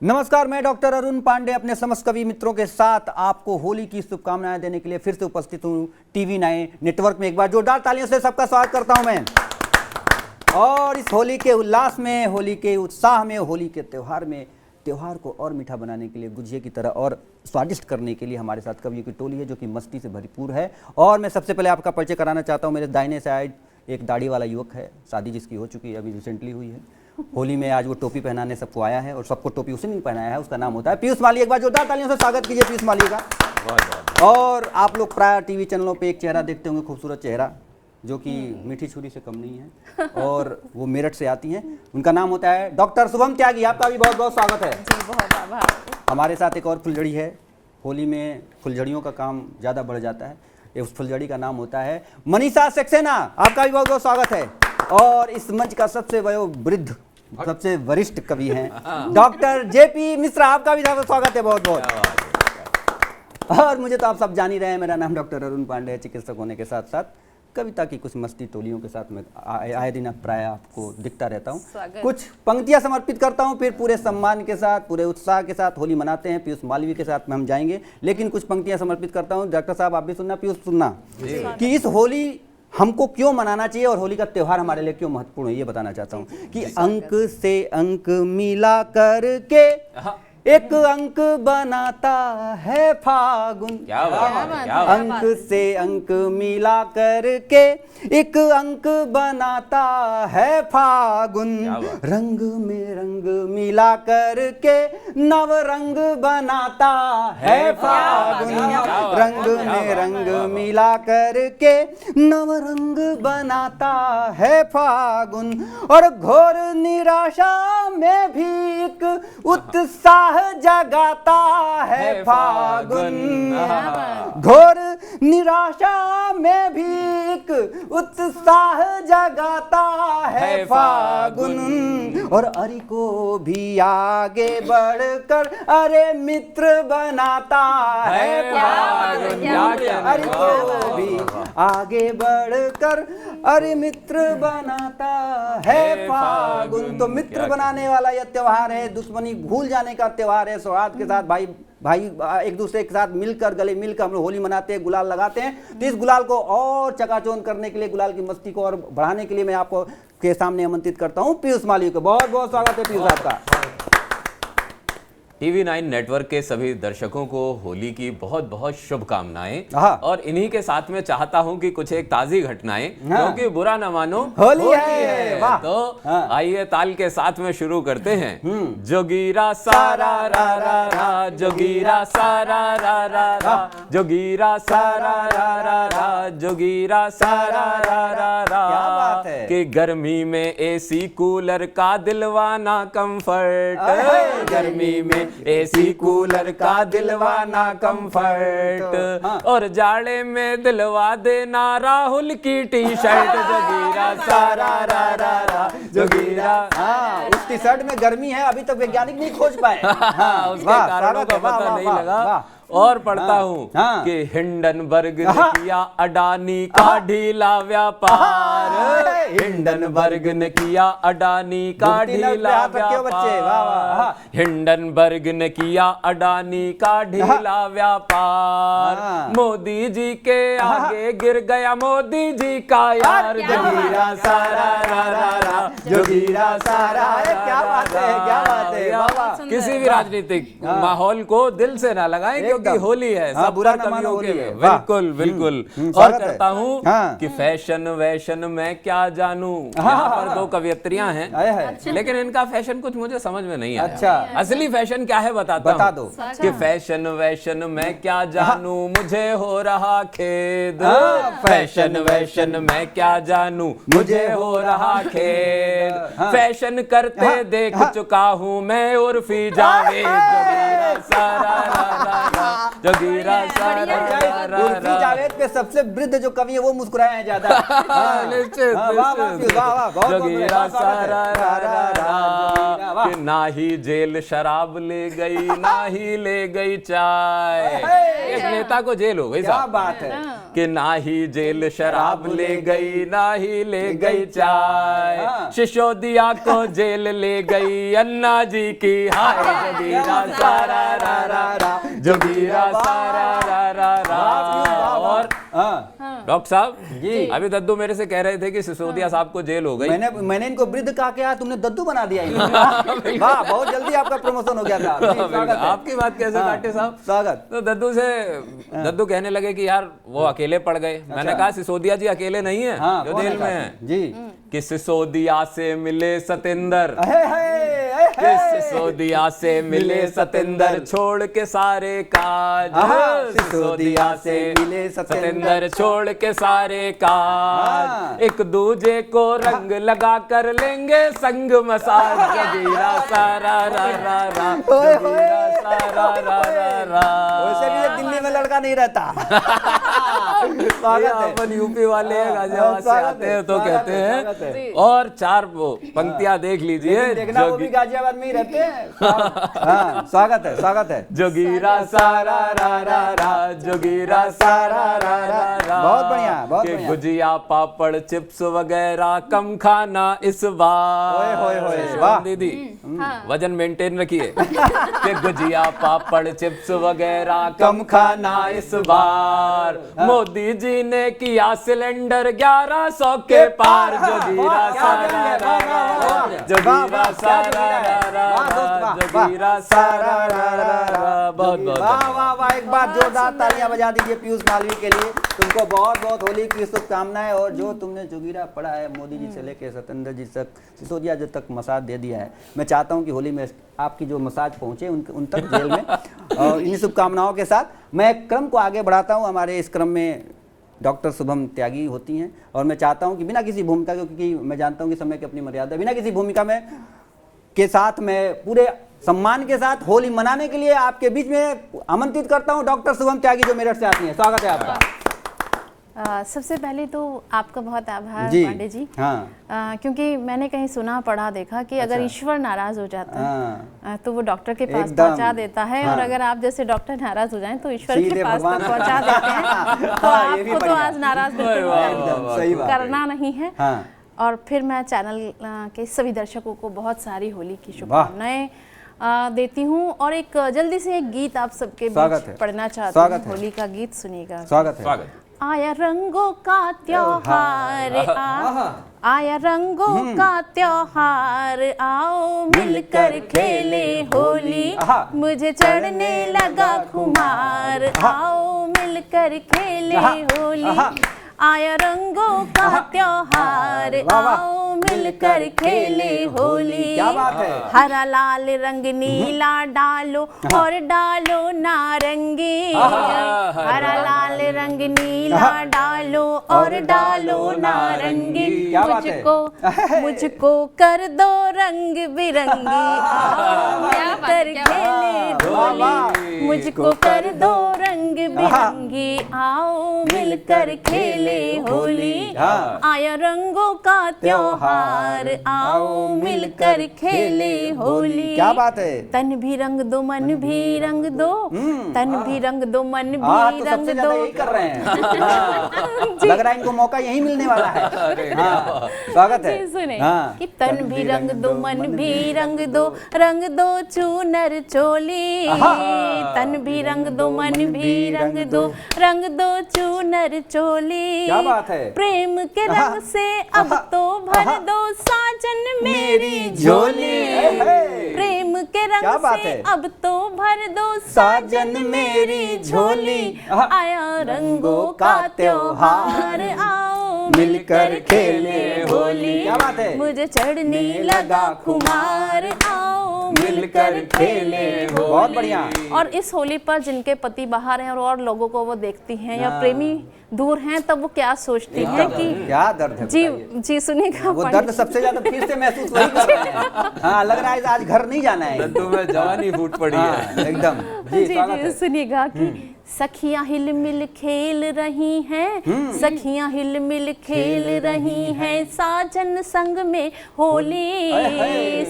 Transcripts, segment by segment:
नमस्कार, मैं डॉक्टर अरुण पांडे अपने समस्त कवि मित्रों के साथ आपको होली की शुभकामनाएं देने के लिए फिर से उपस्थित हूँ TV9 नेटवर्क में। एक बार जोरदार तालियों से सबका स्वागत करता हूं मैं। और इस होली के उल्लास में, होली के उत्साह में, होली के त्यौहार को और मीठा बनाने के लिए, गुजिया की तरह और स्वादिष्ट करने के लिए हमारे साथ कवियों की टोली है जो कि मस्ती से भरपूर है। और मैं सबसे पहले आपका परिचय कराना चाहता हूँ। मेरे दाहिने साइड एक दाढ़ी वाला युवक है, शादी जिसकी हो चुकी है, अभी रिसेंटली हुई है। होली में आज वो टोपी पहनाने सबको आया है और सबको टोपी उसने नहीं पहनाया है, उसका नाम होता है पीयूष माली। एक बार जोरदार तालियों से स्वागत कीजिए पीयूष माली का। और आप लोग प्राय टीवी चैनलों पे एक चेहरा देखते होंगे, खूबसूरत चेहरा जो कि मीठी छुरी से कम नहीं है और वो मेरठ से आती हैं। उनका नाम होता है डॉक्टर शुभम त्यागी। आपका भी बहुत बहुत स्वागत है जी, बहुत आभार। हमारे साथ एक और फुलझड़ी है। होली में फुलझड़ियों का काम ज़्यादा बढ़ जाता है। उस फुलझड़ी का नाम होता है मनीषा सक्सेना। आपका भी बहुत बहुत स्वागत है। और इस मंच का सबसे वयोवृद्ध, सबसे वरिष्ठ कवि हैं डॉक्टर JP मिश्रा। आपका भी स्वागत है बहुत बहुत। और मुझे तो आप सब जान ही रहे हैं, मेरा नाम डॉक्टर अरुण पांडे है। चिकित्सक होने के साथ साथ कविता की कुछ मस्ती टोलियों के साथ मैं आए दिन प्राय आपको दिखता रहता हूँ। कुछ पंक्तियाँ समर्पित करता हूँ, फिर पूरे सम्मान के साथ, पूरे उत्साह के साथ होली मनाते हैं। पीयूष मालवीय के साथ में हम जाएंगे, लेकिन कुछ पंक्तियाँ समर्पित करता हूँ। डॉक्टर साहब आप भी सुनना, पीयूष सुनना, कि इस होली हमको क्यों मनाना चाहिए और होली का त्यौहार हमारे लिए क्यों महत्वपूर्ण है, ये बताना चाहता हूँ। कि अंक से अंक मिला करके एक अंक बनाता है फागुन। क्या बात है, क्या अंक से अंक मिला करके एक अंक बनाता है फागुन। रंग में रंग मिला करके नव रंग बनाता है फागुन। रंग में रंग मिला करके नव रंग बनाता है फागुन। और घोर निराशा में भी एक उत्साह जगाता है फागुन। घोर निराशा में भी एक उत्साह जगाता है फागुन। और अरि को भी आगे बढ़कर अरे मित्र बनाता है फागुन। अरि को भी आगे बढ़कर अरे मित्र बनाता है फागुन। तो मित्र बनाने वाला यह त्योहार है, दुश्मनी भूल जाने का त्योहार है। सौहार्द के साथ भाई एक दूसरे के साथ मिलकर, गले मिलकर हम लोग होली मनाते हैं, गुलाल लगाते हैं। तो इस गुलाल को और चकाचौंध करने के लिए, गुलाल की मस्ती को और बढ़ाने के लिए मैं आपको के सामने आमंत्रित करता हूं पीयूष माली को। बहुत बहुत स्वागत है पीयूष आपका। TV9 नेटवर्क के सभी दर्शकों को होली की बहुत बहुत शुभकामनाएं। और इन्हीं के साथ में चाहता हूं कि कुछ एक ताजी घटनाएं, क्योंकि बुरा न मानो होली है। तो आइए ताल के साथ में शुरू करते हैं। जोगीरा सारा रा रा रा, जोगीरा सारा रा रा रा, जोगीरा सारा रा रा रा, जोगीरा सारा रा रा रा। कि गर्मी में AC कूलर का दिलवाना कंफर्ट, गर्मी में AC कूलर का दिलवाना कंफर्ट। और जाड़े में दिलवा देना राहुल की टी-शर्ट। जोगीरा सारा रा रा रा, जोगीरा। उस टी-शर्ट में गर्मी है, अभी तक वैज्ञानिक नहीं खोज पाए। उसके कारणों का पता नहीं लगा। और पढ़ता हूँ कि हिंडनबर्ग ने किया अडानी का ढीला व्यापार। हिंडनबर्ग ने किया अडानी का ढीला व्यापार। हिंडनबर्ग ने किया अडानी का ढीला व्यापार। मोदी जी के आगे गिर गया मोदी जी का यार। जोगीरा सारा रा रा रा, जोगीरा सारा। क्या बात है, क्या बात है। किसी भी राजनीतिक माहौल को दिल से ना लगाएं, क्योंकि होली है। सब बुरा पर न मानो कवियों के होली है। बिल्कुल बिल्कुल। और करता हूँ कि फैशन वैशन मैं क्या जानूं। यहाँ पर दो कवियत्रियां हैं, लेकिन इनका फैशन कुछ मुझे समझ में नहीं आया। अच्छा, असली फैशन क्या है बता दो। कि फैशन वैशन मैं क्या जानूं, मुझे हो रहा खेद। फैशन वैशन मैं क्या जानूं, मुझे हो रहा खेद। फैशन करते देख चुका हूँ मैं उर्फी जावेद। जोगीरा सारा उर्फी जावेद पे सबसे वृद्ध जो कवि है वो मुस्कुराए हैं ज्यादा। जोगीरा सारा कि ना ही जेल शराब ले गई ना ही ले गई चाय। एक नेता को जेल हो गई, क्या बात है कि ना ही जेल शराब ले गई ना ही ले गई चाय। सिसोदिया को जेल ले गई अन्ना जी की हाय। जोगीरा सारा रा रा रा, जोगीरा सारा रा रा रा। और डॉक्टर साहब जी, अभी दद्दू मेरे से कह रहे थे कि सिसोदिया साहब को जेल हो गई। मैंने इनको वृद्ध कहा, क्या तुमने दद्दू बना दिया। वाह, बहुत जल्दी आपका प्रमोशन हो गया था। आपकी बात कैसे काटे साहब, स्वागत। तो दद्दू कहने लगे कि यार वो अकेले पड़ गए। मैंने कहा सिसोदिया जी अकेले नहीं है जो जेल में है जी, कि सिसोदिया से मिले सतेंद्र, सिसोदिया से मिले सतेंद्र छोड़ के सारे काज। सिसोदिया से मिले सतेंद्र छोड़ के सारे काज। एक दूजे को रंग लगा कर लेंगे संग मसाज। जोगीरा सारा रा रा रा, जोगीरा सारा रा रा रा। वैसे भी ये दिल्ली में लड़का नहीं रहता। अपन यूपी वाले गाजियाबाद से आते हैं तो कहते हैं। और चार पंक्तियां देख लीजिए, देखना वो भी गाजियाबाद में ही रहते हैं। स्वागत है, स्वागत है। जोगीरा सारा रा रा रा, जोगीरा सारा रा रा रा। बहुत बढ़िया, बहुत बढ़िया। गुजिया पापड़ चिप्स वगैरह कम खाना इस बार। होए होए होए, वाह दीदी, वजन मेंटेन रखिए। कि गुजिया पापड़ चिप्स वगैरह कम खाना इस बार। मोदी जी ने किया सिलेंडर 1100 के पार। जोगीरा सारा रा रा रा, जोगीरा सारा रा रा रा, जोगीरा सारा रा रा रा। बहुत बहुत वाह वाह वाह, एक बार जोरदार तालियां बजा दीजिए पीयूष मालवीय के लिए। तुमको बहुत बहुत होली की शुभकामनाएं। और जो तुमने जोगीरा पढ़ा है मोदी जी से लेके सतेंद्र जी तक, सिसोदिया जी तक मसाज दे दिया है। मैं चाहता हूं कि होली में आपकी जो मसाज पहुंचे उन तक जेल में। और इन शुभकामनाओं के साथ मैं क्रम को आगे बढ़ाता हूं। हमारे इस क्रम में डॉक्टर शुभम त्यागी होती हैं और मैं चाहता हूं कि बिना किसी भूमिका, क्योंकि मैं जानता हूं कि समय की अपनी मर्यादा, बिना किसी भूमिका में के साथ मैं पूरे सम्मान के साथ होली मनाने के लिए आपके बीच में आमंत्रित करता हूं डॉक्टर शुभम त्यागी, जो मेरठ से आती हैं। स्वागत है आपका। सबसे पहले तो आपका बहुत आभार जी, पांडे जी। हाँ। क्योंकि मैंने कहीं सुना पढ़ा देखा कि अगर ईश्वर नाराज हो जाता है तो वो डॉक्टर के पास पहुंचा देता है। और अगर आप जैसे डॉक्टर नाराज हो जाएं तो ईश्वर के पास तक पहुंचा देते हैं। तो आपको तो आज नाराज बिल्कुल करना नहीं है। और फिर मैं चैनल के सभी दर्शकों को बहुत सारी होली की शुभकामनाएं देती हूँ। और एक जल्दी से एक गीत आप सबके बीच पढ़ना चाहती हूँ। होली का गीत सुनिएगा। स्वागत है। आया रंगों का त्योहार, आया रंगों का त्योहार, आओ मिलकर खेले होली, मुझे चढ़ने लगा खुमार, आओ मिलकर खेले होली। आया रंगों का त्योहार, आओ मिलकर खेले होली। क्या बात है। हरा लाल रंग नीला डालो और डालो नारंगी। हरा लाल रंग नीला डालो और डालो नारंगी। मुझको कर दो रंग बिरंगी, आओ मिलकर खेले होली, मुझको कर दो रंग बिरंगी, आओ मिलकर खेले होली। आया रंगों का त्योहार, आओ मिलकर खेले होली। क्या बात है। तन भी रंग दो मन भी रंग दो, तन भी रंग दो मन भी रंग दो। यही कर रहे हैं। लग रहा है इनको मौका यही मिलने वाला है। स्वागत है। सुने कि तन भी रंग दो मन भी रंग दो चूनर चोली। तन भी रंग दो मन भी रंग दो चूनर चोली। क्या बात है। प्रेम के रंग से अब तो भर दो साजन मेरी झोली। प्रेम के रंग से अब तो भर दो साजन मेरी झोली। आया रंगों का त्योहार, आओ मिलकर खेले होली। क्या बात है। मुझे चढ़ने लगा खुमार, आओ मिलकर खेले होली। बहुत बढ़िया। और इस होली पर जिनके पति बाहर हैं और लोगों को वो देखती हैं या प्रेमी दूर हैं, तब वो क्या सोचती हैं कि क्या दर्द है जी बताइए। जी सुनिएगा। वो दर्द सबसे ज्यादा फिर से महसूस वही कर रहे हैं। हाँ, लग रहा है आज घर नहीं जाना है। तुम्हें जवानी फूट पड़ी है। हाँ, एकदम जी, जी स्वागत जी है। सुनिएगा कि सखियां हिल मिल खेल रही हैं, सखियां हिल मिल खेल रही हैं, साजन संग में होली।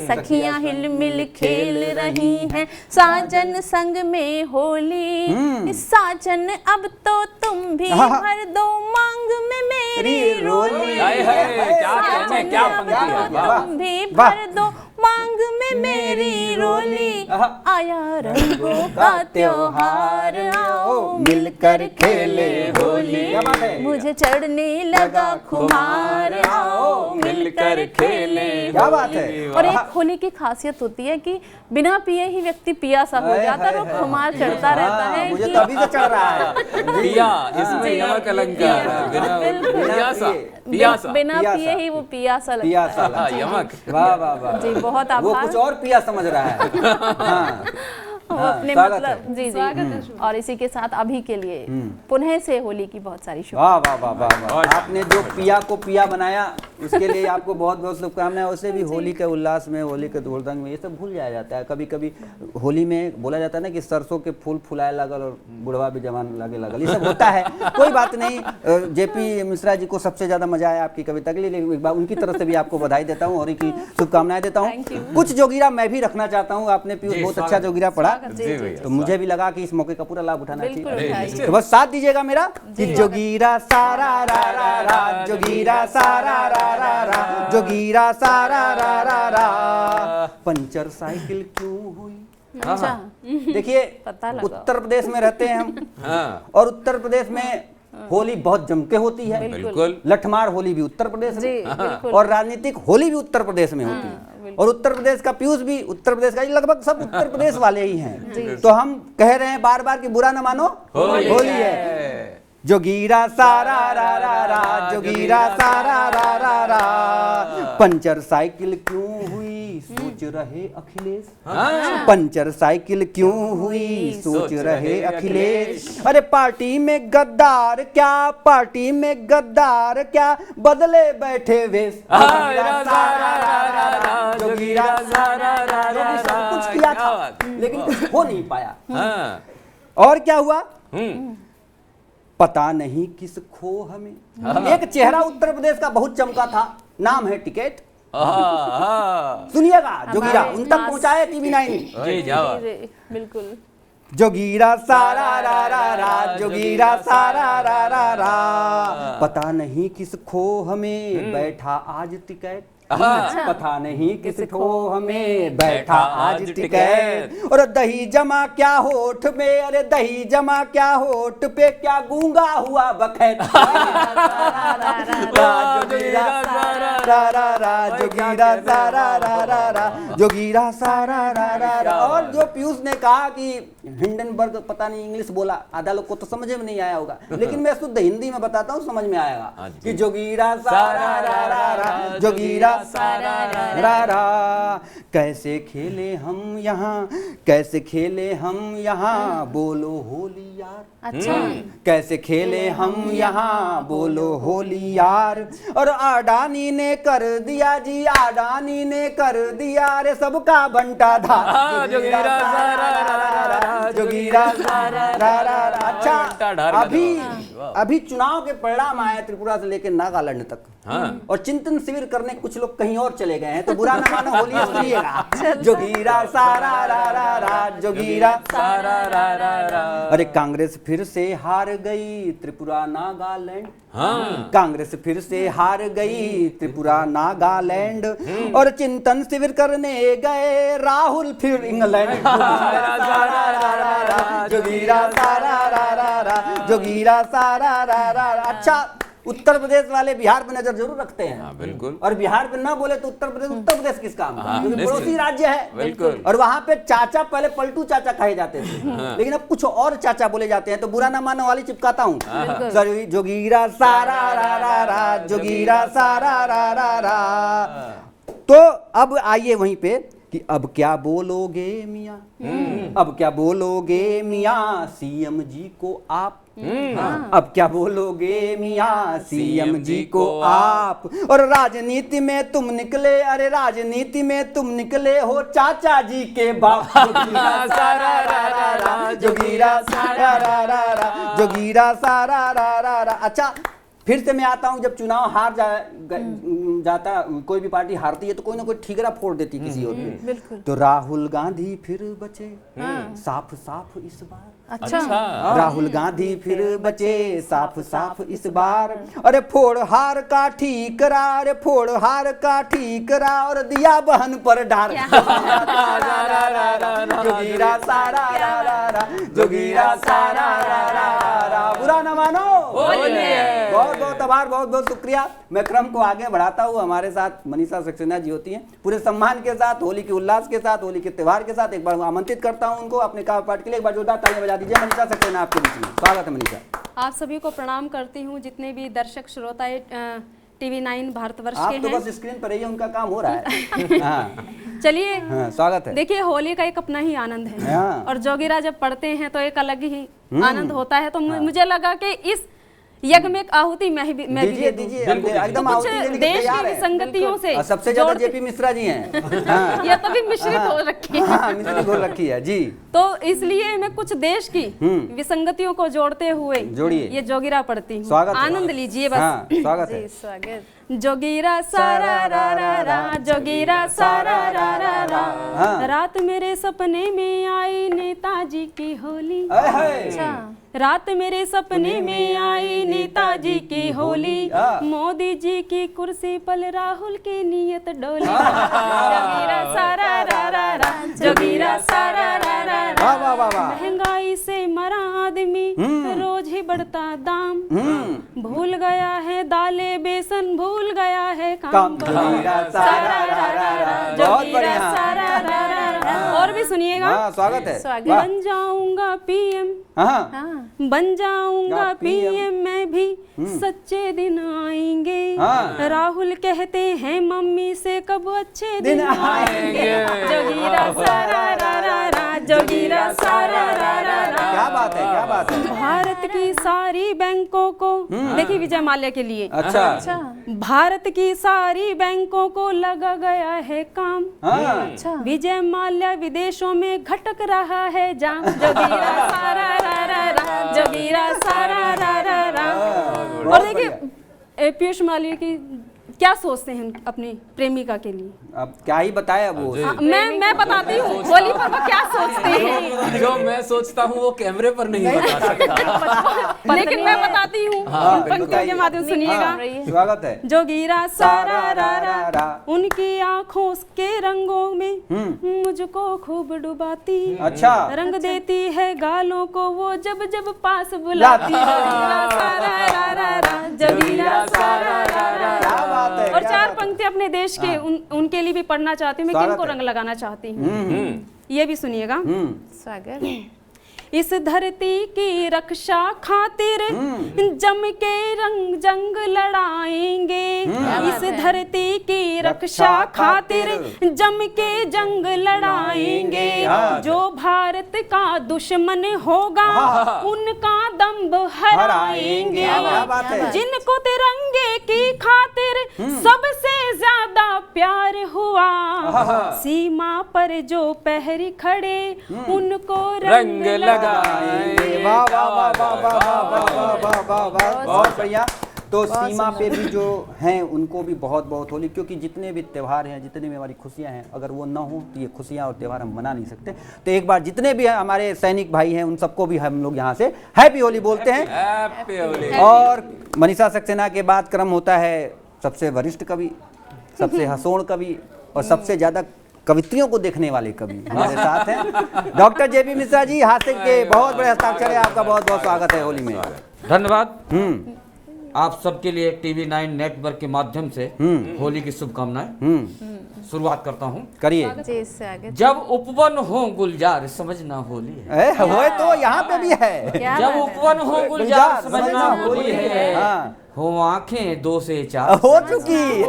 सखियां हिल मिल खेल रही हैं, साजन संग में होली। साजन अब तो तुम भी भर दो मांग में मेरी रोली। हाय हाय, क्या कहने, साजन क्या अब पंक्ति है, तो वाह। तुम भी भर दो मांग में मेरी रोली। आया रंगों का त्योहार, आओ मिलकर खेले होली। क्या बात है? मुझे चढ़ने लगा खुमार, आओ मिलकर खेले। क्या बात है? और एक होली की खासियत होती है कि बिना पिए ही व्यक्ति पिया सा हो जाता है और खुमार चढ़ता रहता है। मुझे कि तो अभी से चढ़ रहा है। पिया, इसमें यमक अलंकार है। बिना पियासा, पियासा, बिना पियासा। पिए ही वो पिया सा लगता पिया है। साला। यमक। वाह वाह वाह। जी बहुत वो आभार। कुछ और पिया समझ रहा है। हाँ। वो अपने स्वागत मतलब जी जी। और इसी के साथ अभी के लिए पुनः से होली की बहुत सारी वाह वाह वाह वाह वाह। आपने जो पिया को पिया बनाया उसके लिए आपको बहुत बहुत शुभकामनाएं। वैसे भी होली के उल्लास में, होली के धूलदंग में ये सब भूल जाया जाता है। कभी कभी होली में बोला जाता है ना कि सरसों के फूल फुलाए लगल और बुढ़वा भी जवान लगे लगल, ये सब होता है। कोई बात नहीं। जेपी मिश्रा जी को सबसे ज्यादा मजा आया आपकी कविता के लिए। एक बार उनकी तरफ से भी आपको बधाई देता हूँ और की शुभकामनाएं देता हूँ। कुछ जोगिरा मैं भी रखना चाहता हूँ। आपने पीयूष बहुत अच्छा जोगिरा पढ़ा, तो मुझे भी लगा कि इस मौके का पूरा लाभ उठाना चाहिए। तो बस साथ दीजिएगा मेरा कि जोगीरा सारा रा रा रा, जोगीरा सारा रा रा रा, जोगीरा सारा रा रा रा। पंचर साइकिल क्यों हुई? अच्छा देखिए, पता लगा। उत्तर प्रदेश में रहते हैं हम और उत्तर प्रदेश में होली बहुत जम के होती है। बिल्कुल। लठमार होली भी उत्तर प्रदेश जी, में बिल्कुल। और राजनीतिक होली भी उत्तर प्रदेश में होती है। और उत्तर प्रदेश का पीयूष भी उत्तर प्रदेश का, ये लगभग सब उत्तर प्रदेश वाले ही हैं। तो हम कह रहे हैं बार बार कि बुरा ना मानो, होली है। जोगीरा सारा रा रा रा, जोगीरा सारा रा रा रा। पंचर साइकिल क्यों हुई सोच रहे अखिलेश। पंचर साइकिल क्यों हुई सोच रहे अखिलेश। अरे पार्टी में गद्दार क्या, पार्टी में गद्दार क्या, बदले बैठे वेश। जोगीरा सारा रा रा रा, जोगीरा सारा रा रा रा। सब कुछ किया था लेकिन कुछ हो नहीं पाया। और क्या हुआ पता नहीं किस खो हमें। एक चेहरा उत्तर प्रदेश का बहुत चमका था, नाम है टिकैत। सुनिएगा जोगीरा उन तक पहुंचाए TV9। जी जाओ। बिल्कुल। जोगीरा सारा रा रा रा, जोगीरा सारा रा रा रा। पता नहीं किस खो हमें बैठा आज टिकैत। पता नहीं किस खो हमें बैठा आज टिकैत। और दही जमा क्या होठ में, अरे दही जमा क्या होठ पे, क्या गूंगा हुआ बखैत। जोगीरा सारा रा रा रा, जोगीरा सारा रा रा रा, जोगीरा सारा रा रा रा। और जो पीयूष ने कहा कि हिंडनबर्ग पता नहीं इंग्लिश बोला, आधा लोग को तो समझ में नहीं आया होगा, लेकिन मैं शुद्ध हिंदी में बताता हूँ, समझ में आएगा कि जोगीरा सारा रा रा रा, जोगीरा सारा रा रा। कैसे खेले हम यहाँ, कैसे खेले हम यहाँ, बोलो होली यार। अच्छा कैसे खेले हम यहाँ, बोलो होली यार। और अडानी ने कर दिया जी, अडानी ने कर दिया रे सबका बंटा था। जोगीरा सारा रा रा रा, जोगीरा सारा रा रा रा। अच्छा अभी चुनाव के परिणाम आए त्रिपुरा से लेकर नागालैंड तक। और चिंतन शिविर करने कुछ लोग कहीं और चले गए हैं, तो बुरा ना मानो, होली सुनिएगा। जोगीरा सारा रा रा रा, जोगीरा सारा रा रा रा। अरे कांग्रेस फिर से हार गई त्रिपुरा नागालैंड। कांग्रेस फिर से हार गई त्रिपुरा नागालैंड। और चिंतन शिविर करने गए राहुल फिर इंग्लैंड। जोगीरा सारा रा रा रा, जोगीरा सारा रा रा रा। अच्छा उत्तर प्रदेश वाले बिहार पे नजर जरूर रखते हैं। बिल्कुल। और बिहार पे ना बोले तो उत्तर प्रदेश किस काम का, क्योंकि पड़ोसी राज्य है। बिल्कुल। और वहां पे चाचा पहले पलटू चाचा कहे जाते थे, लेकिन अब कुछ और चाचा बोले जाते हैं, तो बुरा ना मानो वाली चिपकाता हूँ। जोगीरा सारा रा रा रा, जोगीरा सारा रा रा रा। तो अब आइए वहीं पे कि अब क्या बोलोगे मियाँ, अब क्या बोलोगे मियाँ सीएम जी को आप, अब क्या बोलोगे मियाँ सीएम जी को आप। और राजनीति में तुम निकले, अरे राजनीति में तुम निकले हो चाचा जी के बाप। जोगीरा सारा रा रा रा, जोगीरा सारा रा रा रा। अच्छा फिर से मैं आता हूँ, जब चुनाव हार जाता, कोई भी पार्टी हारती है तो कोई ना कोई ठीकरा फोड़ देती किसी और पे। तो राहुल गांधी फिर बचे साफ साफ इस बार। अच्छा राहुल गांधी फिर बचे साफ साफ इस बार। अरे फोड़ हार का ठीकरा, अरे फोड़ हार का ठीकरा और दिया बहन पर डार। जोगीरा सारा रा रा रा, जोगीरा सारा रा रा रा। बुरा न मानो, बहुत बहुत आभार, बहुत बहुत शुक्रिया। मैं क्रम को आगे बढ़ाता हूँ। हमारे साथ मनीषा सक्सेना जी होती हैं, पूरे सम्मान के साथ, होली के उल्लास के साथ, होली के त्यौहार के साथ। एक बार आमंत्रित करता हूँ उनको अपने काव्य पाठ के लिए। एक बार जोरदार तालियां बजा दीजिए मनीषा सक्सेना आपके बीच में। स्वागत है मनीषा। आप सभी को प्रणाम करती हूँ, जितने भी दर्शक श्रोता TV9 भारतवर्ष आप के तो हैं। बस स्क्रीन पर ही उनका काम हो रहा है। हाँ। चलिए हाँ, स्वागत है। देखिए होली का एक अपना ही आनंद है हाँ। और जोगीरा जब पढ़ते हैं तो एक अलग ही आनंद होता है। तो मुझे लगा कि इस यज्ञ में एक आहुति मैं भी दे दूं। एकदम कुछ आहुति देने के देश तैयार की है। विसंगतियों से और सबसे ज्यादा जोड़ते- जेपी मिश्रा जी हैं। हाँ। ये तभी मिश्रित हो रखी है। हाँ, मिश्री घोल रखी है जी। तो इसलिए मैं कुछ देश की विसंगतियों को जोड़ते हुए जोड़िए। ये जोगीरा पढ़ती हूँ। स्वागत है। आनंद लीजिए बस। हाँ, स्वागत है। स्वागत। जोगीरा सारा रा रा रा, जोगीरा सारा रा रा रा। हाँ। रात मेरे सपने में आई नेताजी की होली। अच्छा रात मेरे सपने में आई नेताजी की होली। मोदी जी की कुर्सी पर राहुल की नियत डोली। जोगीरा सारा रा रा रा, जोगीरा सारा रा रा रा। वाह वाह वाह वाह। महंगाई से मरा आदमी, रोज ही बढ़ता दाम। भूल गया है दाले बेसन, भूल गया है काम। जोगीरा सारा रा रा रा। बहुत जोगीरा बढ़िया। सारा रा रा रा। और भी सुनिएगा। हाँ, स्वागत है। स्वागत। वाह। बन जाऊंगा PM, हाँ। हाँ बन जाऊंगा PM, PM मैं भी, सच्चे दिन आएंगे। हाँ। राहुल कहते हैं मम्मी से कब अच्छे दिन दिन आएंगे। जोगीरा सारा रा रा रा, जोगीरा सारा रा रा रा। क्या बात है, क्या बात है। भारत की सारी बैंकों को, देखिए विजय माल्या के लिए, अच्छा। अच्छा भारत की सारी बैंकों को लगा गया है काम। हाँ। अच्छा विजय माल्या विदेशों में घटक रहा है जाम। जोगीरा सारा रा रा रा, जोगीरा सारा रा रा रा। और देखिए पीयूष माल्या की क्या सोचते हैं अपनी प्रेमिका के लिए। अब क्या ही बताया वो। मैं बताती हूँ होली पर वो क्या सोचते हैं। जो मैं सोचता हूँ वो कैमरे पर नहीं बता सकता। लेकिन मैं बताती हूँ हाँ, इन पंक्तियों के माध्यम से सुनिएगा। हाँ, स्वागत है। जोगीरा सारा रा रा रा, रा। उनकी आंखों के रंगों में मुझको खूब डुबाती। अच्छा। रंग देती है गालों को वो जब जब पास बुलाती। जोगीरा सारा रा रा रा, जोगीरा सारा रा रा रा। क्या बात है, और क्या चार बात है। पंक्ति अपने देश के उनके लिए भी पढ़ना चाहती हूँ। मैं स्वागत किनको है। रंग लगाना चाहती हूँ, ये भी सुनिएगा। स्वागत। इस धरती की रक्षा खातिर जम के रंग जंग लड़ाएंगे। इस धरती की रक्षा खातिर जम के जंग लड़ाएंगे। जो भारत का दुश्मन होगा उनका दम्भ हराएंगे। क्या बात है। जिनको तिरंगे की खातिर सबसे ज्यादा प्यार हुआ, सीमा पर जो पहरी खड़े उनको रंग लगाएंगे। वाह वाह वाह वाह वाह वाह वाह वाह वाह वाह। बहुत बढ़िया। तो सीमा पे भी जो हैं उनको भी बहुत बहुत होली, क्योंकि जितने भी त्यौहार हैं, जितने भी हमारी खुशियां हैं, अगर वो ना हो तो ये खुशियां और त्यौहार हम मना नहीं सकते। तो एक बार जितने भी हमारे सैनिक भाई हैं उन सबको भी हम लोग यहाँ से हैप्पी होली बोलते हैं। हैप्पी होली। और मनीषा सक्सेना के बाद क्रम होता है सबसे वरिष्ठ कवि, सबसे हंसोड़ कवि और सबसे ज्यादा कवित्रियों को देखने वाले कवि हमारे साथ हैं डॉक्टर जेपी मिश्रा जी। हास्य के बहुत बड़े हस्ताक्षर है, आपका बहुत बहुत स्वागत है होली में। धन्यवाद। आप सबके लिए TV9 नेटवर्क के माध्यम से होली की शुभकामनाएं। शुरुआत करता हूँ। करिए। जी स्वागत। जब उपवन हो गुलजार समझना होली है। होए तो यहाँ पे भी है। क्या जब बात है। उपवन हो गुलजार समझना होली है। हाँ। हो आंखें 2 से 4 हो चुकी।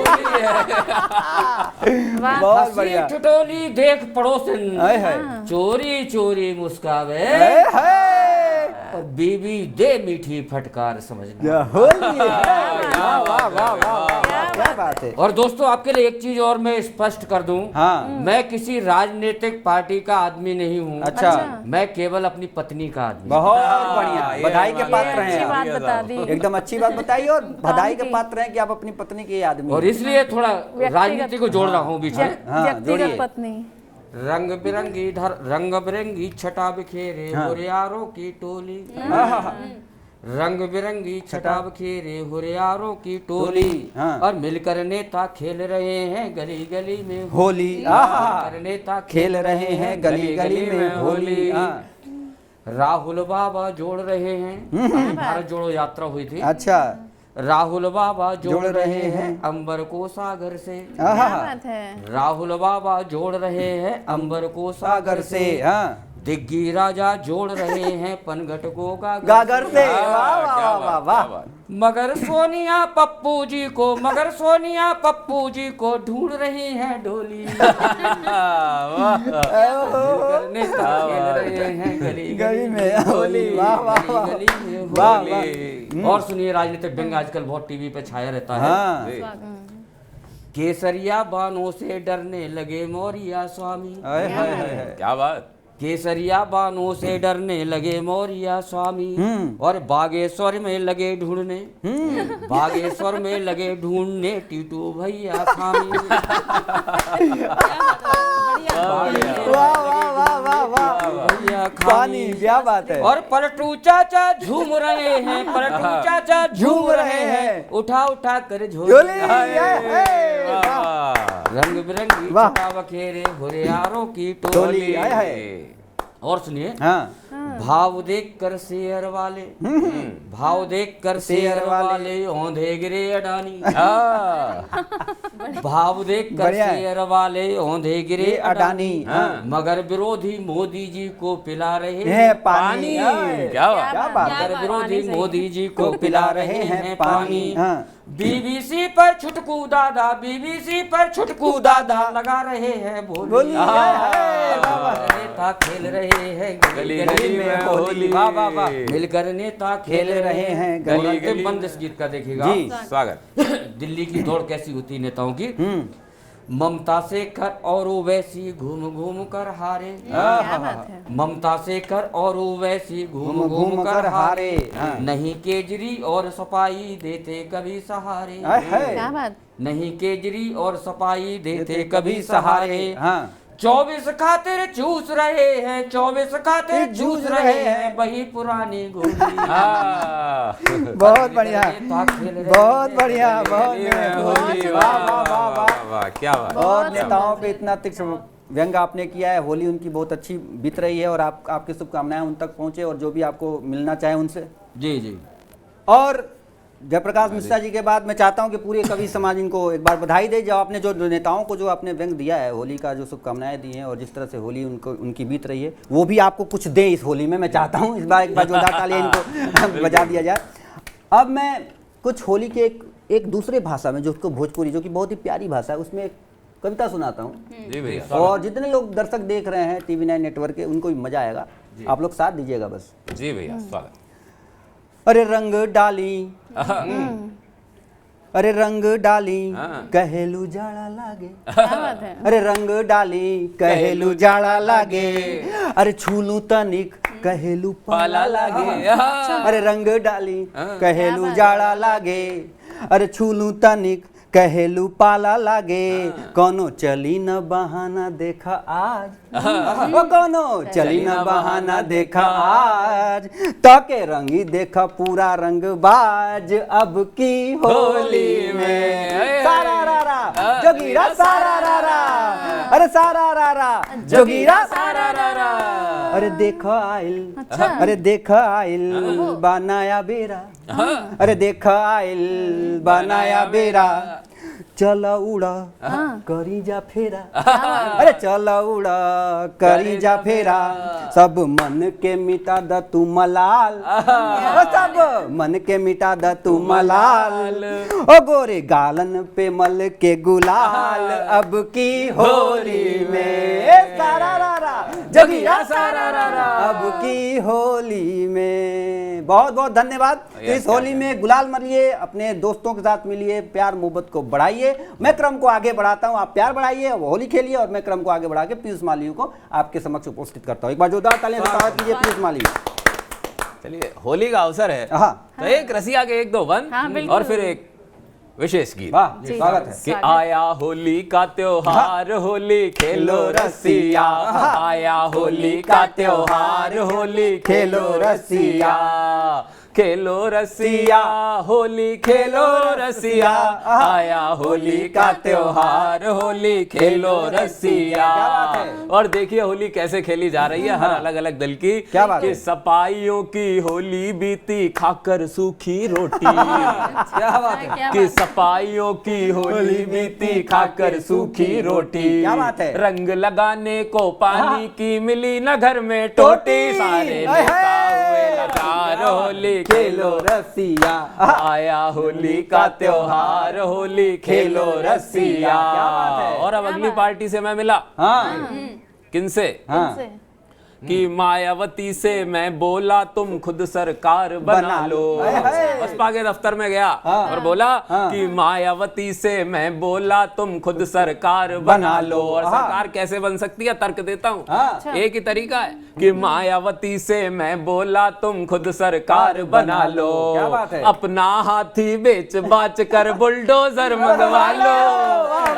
बहुत बढ़िया। हंसी ठिठोली देख पड़ोसन, हाय हाय। चोरी चोरी मुस्कावे, हाय हाय। और बीबी दे मीठी फटकार समझना। होली। वाह वाह वाह वाह, क्या बात है। और दोस्तों आपके लिए एक चीज और मैं स्पष्ट कर दूं, हाँ। मैं किसी राजनीतिक पार्टी का आदमी नहीं हूं। अच्छा। मैं केवल अपनी पत्नी का आदमी। बहुत बढ़िया, बधाई के पात्र अच्छी हैं बात आप। बता दी। एकदम अच्छी बात बताई और बधाई के पात्र हैं कि आप अपनी पत्नी के आदमी और हैं। इसलिए थोड़ा राजनीति को जोड़ रहा हूँ बीच में। हाँ, जोड़िए। व्यक्तिगत पत्नी। रंग बिरंगी छटा बिखेरे हुरियारों की टोली, रंग बिरंगी छटा बिखेरे हुरियारों की टोली, हाँ। और मिलकर नेता खेल रहे हैं गली गली में होली। मिलकर नेता खेल रहे हैं गली गली में होली। राहुल बाबा जोड़ रहे हैं, भारत जोड़ो यात्रा हुई थी। अच्छा। राहुल बाबा जोड़ रहे हैं अंबर को सागर से। क्या बात है। राहुल बाबा जोड़ रहे हैं अंबर को सागर से। हाँ। दिग्गी राजा जोड़ रहे हैं पनघट को गागर से। वाह वाह वाह वाह। मगर सोनिया पप्पू जी को ढूंढ रही हैं डोली, नेता खेल रहे हैं गली गली में होली। वाह वाह वाह। गली में वाह होली। और सुनिए, राजनीतिक व्यंग आजकल बहुत टीवी पे छाया रहता है। हाँ। केसरिया बानों से डरने लगे मौर्या स्वामी। हाय हाय हाय। क्या बात। केसरिया बानों से डरने लगे मौर्या स्वामी, और बागेश्वर में लगे ढूंढने, बागेश्वर में लगे ढूंढने टीटू भैया खामी। वाह वाह वाह वाह वाह। भैया पानी, खामी। क्या बात है। और पलटू चाचा झूम रहे हैं, पलटू चाचा झूम रहे हैं, उठा उठा कर झोली। होली। रंग बिरंगी वाह। छटा बखेरे हुरियारों की टोली। टोली। हाय हाय। और सुनिए, हाँ। भाव देख कर शेयर वाले, भाव देख कर शेयर वाले औंधे गिरे अडानी। भाव देख कर बढ़िया है। शेयर वाले औंधे गिरे अडानी। अडानी, मगर विरोधी मोदी जी को पिला रहे है पानी। हाय। क्या बात। क्या बात है। मगर विरोधी मोदी जी को पिला रहे हैं पानी। हाँ। बीबीसी पर छुटकू दादा, बीबीसी पर छुटकू दादा लगा रहे हैं बोली। बोली। हाय हाय। नेता खेल रहे हैं गली गली में होली। वाह वाह वाह। मिलकर नेता खेल रहे हैं गली गली गली गली। बंद इस गीत का देखिएगा। जी। स्वागत। दिल्ली की दौड़ कैसी होती है नेताओं की। ममता से कर और वो वैसी घूम घूम कर हारे। क्या बात है। ममता से कर और वो वैसी घूम घूम कर हारे। हाँ। नहीं केजरी और सफाई देते कभी सहारे। हाय हाय। क्या बात। नहीं केजरी और सफाई देते कभी सहारे। हाँ। 24 खातिर चूस रहे हैं, 24 खातिर चूस रहे हैं वही पुरानी गोली। बहुत बढ़िया, बहुत बढ़िया, बहुत होली। वाह वाह वाह वाह वाह, क्या बात। और नेताओं पे इतना तीक्ष्ण व्यंग आपने किया है। होली उनकी बहुत अच्छी बीत रही है और आपकी शुभकामनाएं उन तक पहुंचे और जो भी आपको मिलना चाहे उनसे। जी जी। और जयप्रकाश मिश्रा जी के बाद मैं चाहता हूं कि पूरे कवि समाज इनको एक बार बधाई दे, जो आपने जो नेताओं को जो आपने व्यंग दिया है, होली का जो शुभकामनाएं दी हैं और जिस तरह से होली उनको उनकी बीत रही है, वो भी आपको कुछ दे इस होली में। मैं चाहता हूं इस बार एक बार जोरदार तालियां इनको बजा दिया जाए। अब मैं कुछ होली के एक दूसरे भाषा में, जो उसको भोजपुरी, जो कि बहुत ही प्यारी भाषा है, उसमें एक कविता सुनाता हूँ। जी भैया। और जितने लोग दर्शक देख रहे हैं टीवी 9 नेटवर्क के, उनको भी मजा आएगा। आप लोग साथ दीजिएगा बस। जी भैया, स्वागत। अरे रंग डाली, अरे रंग डाली कहेलू जाड़ा लागे। क्या बात है। अरे रंग डाली कहेलू जाड़ा लागे, अरे छूलू तनिक कहेलू पाला लागे। अरे रंग डाली कहेलू जाड़ा लागे, अरे छूलू तनिक कहेलू पाला लागे। कोनो चली न बहाना देखा आज, वो कोनो चली न बहाना देखा आज, ताके रंगी देखा पूरा रंग बाज अब की होली में। सारा रा रा जोगीरा सारा रा रा, अरे सारा रा रा जोगीरा सारा रा रा। अरे देखो आइल, अरे देखो आइल बनाया बेरा, अरे देखो आइल बनाया बेरा। चला उड़ा करी जा फेरा, अरे चला उड़ा करी जा फेरा, सब मन के मिटा द तू मलाल, सब मन के मिटा द तू मलाल, ओ गोरे गालन पे मल के गुलाल, अब की होली में सारा रा जोगिया सारा रा, अब की होली में। बहुत बहुत धन्यवाद। इस होली में गुलाल मलिए, अपने दोस्तों के साथ मिलिए, प्यार मोहब्बत को बढ़ाइए। मैं क्रम को आगे बढ़ाता हूं, आप प्यार बढ़ाइए, होली खेलिए, और मैं क्रम को आगे बढ़ा के पीयूष मालवीय को आपके समक्ष उपस्थित करता हूं। एक बार जोरदार तालियां से स्वागत कीजिए पीयूष मालवीय। चलिए, होली का अवसर है तो एक रसिया के एक दो वन और फिर एक विशेष गीत। स्वागत है कि आया होली का त्योहार, होली खेलो रसिया, आया होली का त्योहार, होली खेलो रसिया, खेलो रसिया, होली खेलो रसिया, आया होली का त्योहार, होली खेलो रसिया। और देखिए होली कैसे खेली जा रही है, हर अलग अलग दल की। क्या बात है? कि सपाइयों की होली बीती खाकर सूखी रोटी, क्या बात है? कि सपाइयों की होली बीती खाकर सूखी रोटी, क्या बात है? रंग लगाने को पानी की मिली न घर में टोटी, सारे लेता हुए लाचार, होली खेलो रसिया, आया होली का त्योहार, होली खेलो रसिया। क्या बात है? और अब अगली पार्टी से मैं मिला। किनसे? कि मायावती से मैं बोला तुम खुद सरकार बना लो। बसपा के दफ्तर में गया और बोला कि मायावती से मैं बोला तुम खुद सरकार बना लो। और सरकार कैसे बन सकती है, तर्क देता हूँ। एक ही तरीका है कि मायावती से मैं बोला तुम खुद सरकार बना लो, अपना हाथी बेच बाच कर बुलडोजर मंगवा लो,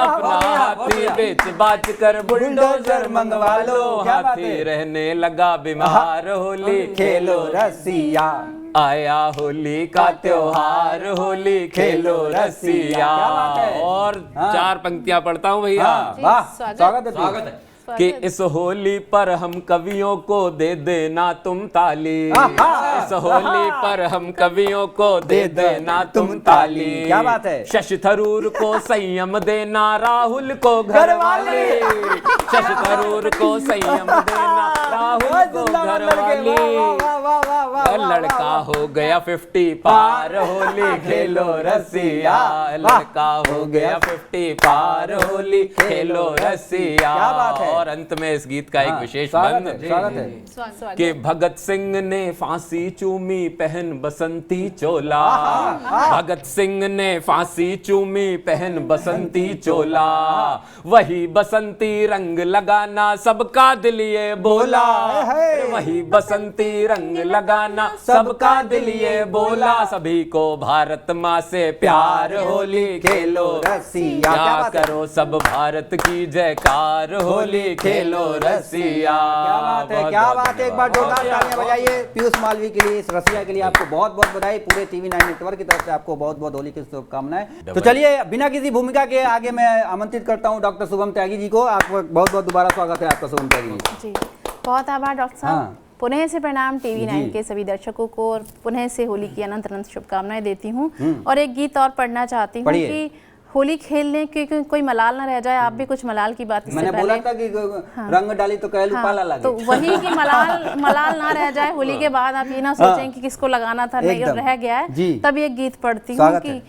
अपना हाथी बेच बाच कर बुलडोजर मंगवा लो, हाथी रहने लगा बीमार, होली खेलो रसिया, आया होली का त्योहार, होली खेलो रसिया। और चार पंक्तियां पढ़ता हूँ भैया। स्वागत है। कि इस होली पर हम कवियों को दे देना तुम ताली, इस होली पर हम कवियों को दे देना तुम ताली। क्या बात है? शशि थरूर को संयम देना, राहुल को घर वाले, शशि थरूर को संयम देना, राहुल को घर वाली। लड़का हो गया 50 पार, होली खेलो रसिया, लड़का हो गया 50 पार, होली खेलो रसिया। और अंत में इस गीत का एक विशेष बंद कि भगत सिंह ने फांसी चूमी पहन बसंती चोला, भगत सिंह ने फांसी चूमी पहन बसंती चोला, वही बसंती रंग लगाना सबका दिल ये बोला, वही बसंती रंग लगाना सबका दिल ये बोला, सभी को भारत माँ से प्यार, होली खेलो रसिया, क्या करो सब भारत की जयकार, होली खेलो रसिया। क्या बात है, क्या बात है। एक बार जोरदार तालियां बजाइए पीयूष मालवीय के लिए, इस रसिया के लिए आपको बहुत बहुत बधाई। पूरे TV9 नेटवर्क की तरफ से आपको बहुत बहुत होली की शुभकामनाएं। तो चलिए बिना किसी भूमिका के आगे मैं आमंत्रित करता हूं डॉक्टर शुभम त्यागी जी को। आपको बहुत बहुत दोबारा स्वागत है आपका शुभम त्यागी जी। बहुत आभार डॉक्टर साहब। पुनः से प्रणाम TV9 के सभी दर्शकों को, और पुनः से होली की अनंत अनंत शुभकामनाएं देती हूँ। और एक गीत और पढ़ना चाहती हूँ कि होली खेलने की कोई मलाल ना रह जाए। आप भी कुछ मलाल की बात मैंने बोला था कि रंग डाली तो कहलू पाला लगे, तो वही की मलाल ना रह जाए। होली के बाद आप ये ना सोचें कि किसको लगाना था, नहीं रह गया है। तब ये गीत पढ़ती हूँ कि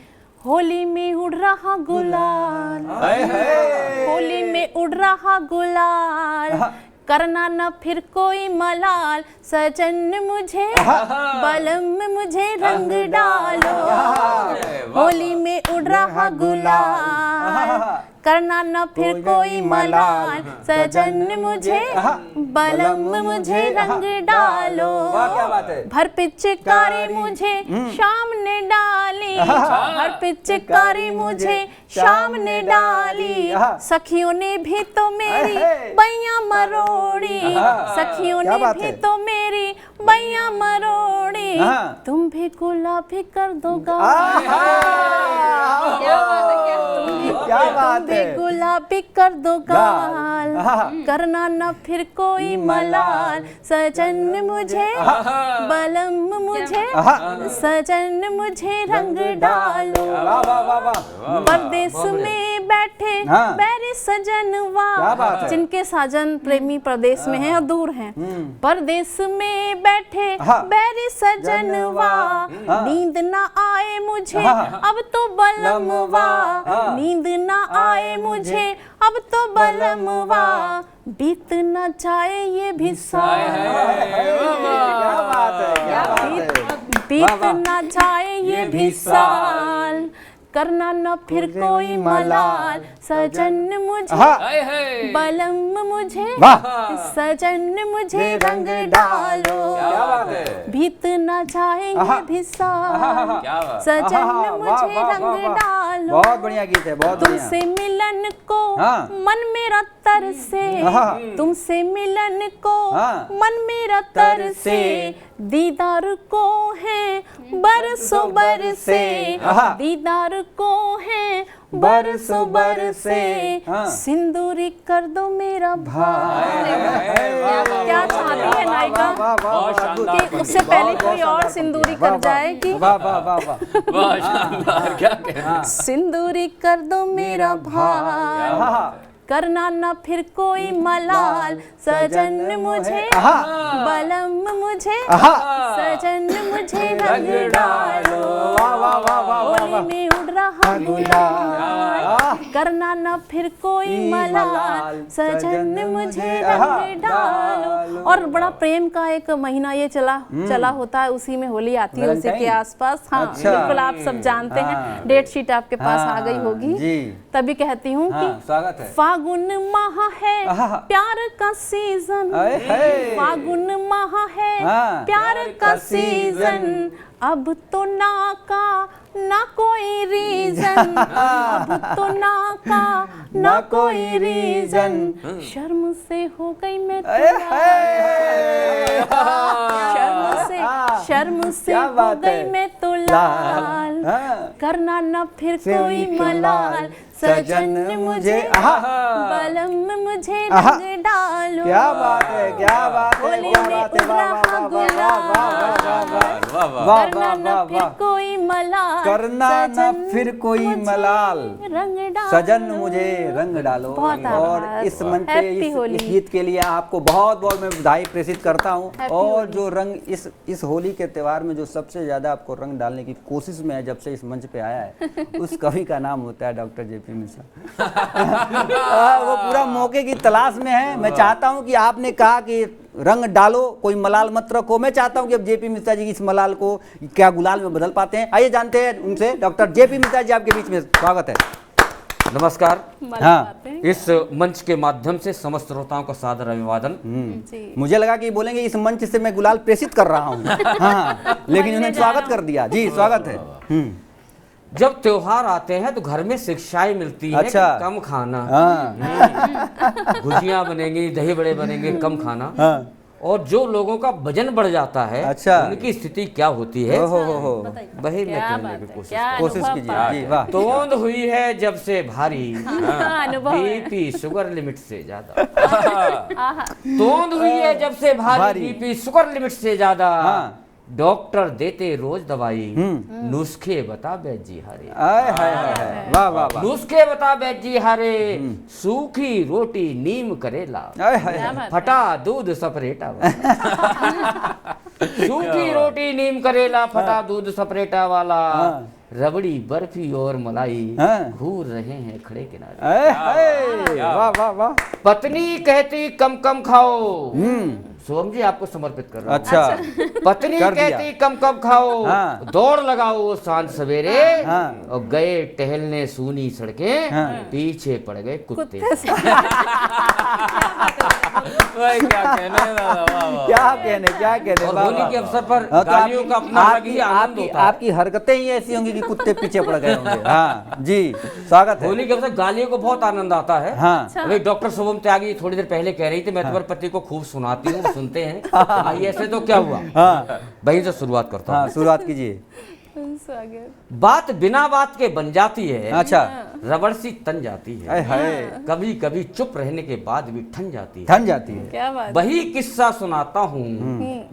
होली में उड़ रहा गुलाल, होली में उड़ रहा गुलाल, करना न फिर कोई मलाल, सजन मुझे बलम मुझे रंग डालो, होली में उड़ रहा गुलाल, करना न फिर कोई मलाल, सजन मुझे बलम मुझे रंग डालो, भर पिचकारी मुझे शाम ने डाली, भर पिचकारी मुझे शाम ने डाली, सखियों ने भी तो मेरी बैया मरोड़ी, सखियों ने भी तो मेरी बैया मरोड़ी, तुम भी गुलाबी कर दो गाल, तुम भी क्या बात तुम भी है। गुलाबी कर दो गाल, गाल। करना न फिर कोई मलाल, सजन मुझे बलम मुझे, सजन मुझे रंग डालो। वाह वाह वाह वाह। परदेश में बैठे हाँ। बैरी सजनवा, क्या बात है। जिनके साजन प्रेमी प्रदेश में हैं और दूर हैं, परदेश में बैठे हाँ। बैरी सजनवा, हाँ। नींद ना आए मुझे हाँ। अब तो बलमवा, हाँ। नींद ना आए मुझे अब तो बलमवा, बीत ना जाए ये भी साल, क्या बात है, क्या बात है। बीत वाह, वाह। ना जाए ये भी साल, करना न फिर कोई मलाल, सजन मुझे हाँ। बलम मुझे, वाह। सजन मुझे रंग डालो, क्या बात है। बीत न जाए ये भी साल, क्या बात। सजन वाह, मुझे वाह, रंग वाह, वाह। डालो। बहुत बढ़िया गीत है, बहुत बढ़िया। तुमसे मिलन को हाँ। मन मेरा तरसे, हाँ। तुमसे मिलन को हाँ। मन मेरा तरसे, दीदार को है बरसों बरसे, हाँ। दीदार को है बरसों बरसे, हाँ। सिंदूरी कर दो मेरा भाई। क्या चाहती है नायिका वाह, वाह, वाह, वाह, शानदार। कि उससे पहले कोई और सिंदूरी कर जाए कि वाह वाह वाह वाह। वाह शानदार, क्या कहना। सिंदूरी कर दो मेरा भाई, हाँ। करना न फिर कोई मलाल, सजन मुझे बलम मुझे, सजन मुझे रंग डालो। वाह वाह वाह वाह वाह। होली में उड़ रहा गुलाल, करना न फिर कोई मलाल, सजन मुझे रंग डालो। और बड़ा प्रेम का एक महीना ये चला होता है, उसी में होली आती है, उसी के वैलेंटाइन? आसपास। हाँ अच्छा। बिल्कुल, आप सब जानते हैं, डेट शीट आपके पास आ गई होगी। जी। तभी कहती हूँ हाँ, कि स्वागत है। फागुन माह है आहा। प्यार का सीजन, अरे हे। फागुन माह है हाँ। प्यार का सीजन, अब तो ना का ना कोई रीजन, अब तो ना का ना कोई रीजन, शर्म से हो गई मैं तो शर्म से क्या हो बात गई है। मैं तो लाल, हाँ। करना न फिर से कोई मलाल, सजन मुझे बलम मुझे रंग डालो। क्या बात है, क्या बात है, होली क्या में बात है। वाह वाह वाह वाह वाह वाह वाह वाह वाह करना न वाह फिर वाह। कोई मलाल, करना न सजन फिर कोई मुझे मलाल, रंग डालो। सजन मुझे रंग डालो। बहुत और आभार। इस मंच पे हैप्पी इस होली। गीत के लिए आपको बहुत बहुत मैं बधाई प्रेषित करता हूँ। हैप्पी और होली। जो रंग इस होली के त्योहार में जो सबसे ज्यादा आपको रंग डालने की कोशिश में है, जब से इस मंच पे आया है, उस कवि का नाम होता है डॉक्टर जेपी मिश्रा। वो पूरा मौके की तलाश में है। मैं चाहता हूं कि आपने कहा कि रंग डालो, कोई मलाल मत रखो। मैं चाहता हूं कि अब जेपी मिश्रा जी की इस मलाल को क्या गुलाल में बदल पाते हैं। आइए जानते हैं उनसे। डॉक्टर जेपी मिश्रा जी आपके बीच में स्वागत है। नमस्कार। हाँ। इस मंच के माध्यम से समस्त श्रोताओं का सादर अभिवादन। जी। मुझे लगा कि बोलेंगे इस मंच से मैं गुलाल प्रेषित कर रहा हूँ। हाँ, लेकिन उन्होंने स्वागत कर दिया। जी स्वागत है। जब त्योहार आते हैं तो घर में शिक्षाएं मिलती है अच्छा। कि कम खाना, हाँ। गुजिया बनेंगी, दही बड़े बनेंगे, कम खाना। हाँ। और जो लोगों का वजन बढ़ जाता है, अच्छा। उनकी स्थिति क्या होती है, हो वही मैं क्या कहने बात की है, कोशिश क्या कोशिश अनुभव कीजिए। पाया। जी वाह। तोंद हुई है जब से भारी, अनुभव है। बीपी शुगर लिमिट से ज्यादा। तोंद हुई है जब से भारी, भारी। बीपी शुगर लिमिट से ज्यादा। हाँ। डॉक्टर देते रोज दवाई, नुस्खे बता बैद जी हारे। आय हाय हाय हाय। वाह वाह वाह। नुस्खे बता बैद जी हारे, सूखी रोटी नीम करेला, आय हाय हाय। बात है। फटा दूध सपरेटा वाला। सूखी रोटी नीम करेला, फटा दूध सपरेटा वाला, हाँ। रबड़ी बर्फी और मलाई, हाँ। घूर रहे हैं खड़े किनारे। आय हाय। वाह वाह वाह। पत्नी कहती कम कम खाओ, सोम जी आपको समर्पित कर रहा हूं। अच्छा। पत्नी कर दिया। कहती कम कम खाओ, हाँ। दौड़ लगाओ सांझ सवेरे, हाँ। और गए टहलने सूनी सड़कें, हाँ। पीछे पड़ गए कुत्ते। भाई क्या कहने दादा, वाह वाह। क्या कहने और वाह, होली वाह, के वाह। अवसर पर हाँ, तो गालियों का अपना अलग ही आनंद होता है। आपकी हरकतें ही ऐसी होंगी कि कुत्ते पीछे पड़ गए होंगे। हाँ जी स्वागत है। होली के अवसर गालियों को बहुत आनंद आता है। हाँ। अभी डॉक्टर शुभम त्यागी थोड़ी देर पहले कह रही थी, मैं तुम्हारे पति को खूब सुनाती हूँ, सुनते हैं। भाई ऐसे तो क्या हुआ, हाँ वहीं से शुरुआत करता हाँ हूँ। शुरुआत कीजिए। स्वागत। बात बिना बात के बन जाती है, अच्छा। रबड़ सी तन जाती है, हाय हाय, कभी कभी चुप रहने के बाद भी ठन जाती है। ठन जाती है। क्या बात। वही किस्सा सुनाता हूँ,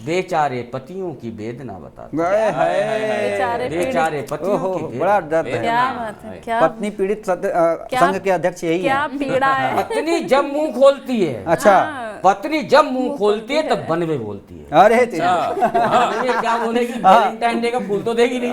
बेचारे पतियों की वेदना बताता। हाय हाय, बेचारे पतियों ओहो, की वेदना। बड़ा दर्द है। क्या बात है, क्या पत्नी पीड़ित संघ के अध्यक्ष यही क्या है। पीड़ा है। पत्नी जब मुंह खोलती है, अच्छा, पत्नी जब मुंह खोलती है तब बनवे बोलती है। अरे तेरा, ये क्या बोलेगी, वैलेंटाइन डे का फूल तो देगी नहीं।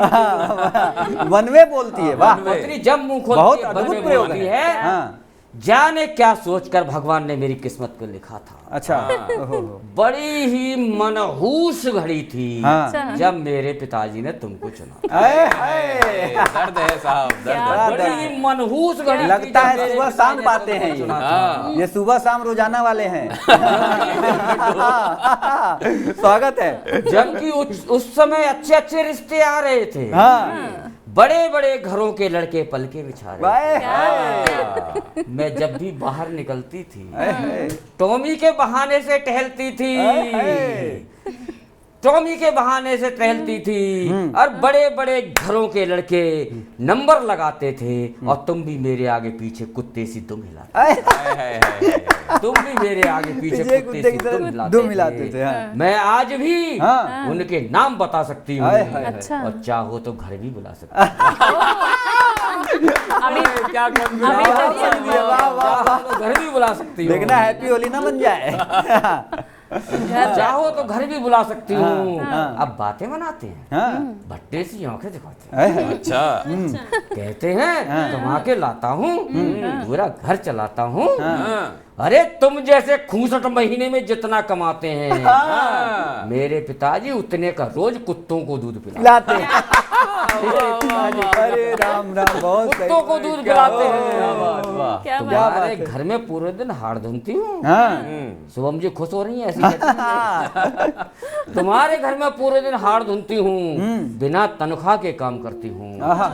वनवे बोलती है, वाह, पत्नी जब मुंह बहुत खोलती है अद्भुत बनवे प्रयोग बोलती है। है। हाँ, जाने क्या सोचकर भगवान ने मेरी किस्मत को लिखा था। अच्छा, ओहो, बड़ी ही मनहूस घड़ी थी हाँ, जब मेरे पिताजी ने तुमको चुना। हाय हाय, दर्द है साहब, दर्द है। बड़ा बड़ी दर्द ही है। मनहूस घड़ी थी लगता जब है मेरे सुबह पिताजी शाम ने पाते तुमको हैं चुना ये। था। ये सुबह शाम रोजाना वाले हैं। स्वागत है। जबकि उस समय अच्छे अच्छे रिश्ते आ रहे थे, हाँ, बड़े बड़े घरों के लड़के पलके बिछा रहे हाय थे। मैं जब भी बाहर निकलती थी, हाय, टॉमी के बहाने से टहलती थी, टॉमी के बहाने से टहलती थी, और बड़े बड़े घरों के लड़के नंबर लगाते थे, और तुम भी मेरे आगे पीछे कुत्ते सी दुम हिलाते, हाय, हाय, हाय, हाय। तुम भी मेरे आगे पीछे पीछे कुत्ते कुत्ते सी की दुम तरह दुम हिलाते हिलाते थे। थे। हाँ, मैं आज भी हाँ, उनके नाम बता सकती हूँ, हाय, हाय, हाय। अच्छा। और चाहो तो घर भी बुला सकती हूँ। अभी क्या अभी करिए। वाह, वाह, वाह। चाहो तो घर भी बुला सकती हूँ। देखना हैप्पी होली ना बन जाए। चाहो तो घर भी बुला सकती हूँ। हाँ। अब बातें बनाते हैं, हाँ, भट्टे सी आंखें दिखाते हैं, हाय, हाय, अच्छा। कहते हैं तुम आके लाता हूँ, पूरा घर चलाता हूँ। हाँ, अरे तुम जैसे 65 महीने में जितना कमाते हैं, हाँ। मेरे पिताजी उतने का रोज कुत्तों को दूध पिलाते पिलाते हैं। अरे राम राम, बहुत सही। कुत्तों को दूध पिलाते क्या हैं। बात, वाह। क्या बात। तुम्हारे घर में पूरे दिन हाड़ धुनती हूँ। हाँ, शुभम जी खुश हो रही हैं, ऐसी कहती हैं। तुम्हारे घर में पूरे दिन हाड़ धुनती हूँ, बिना तनख्वाह के काम करती हूँ, आहा,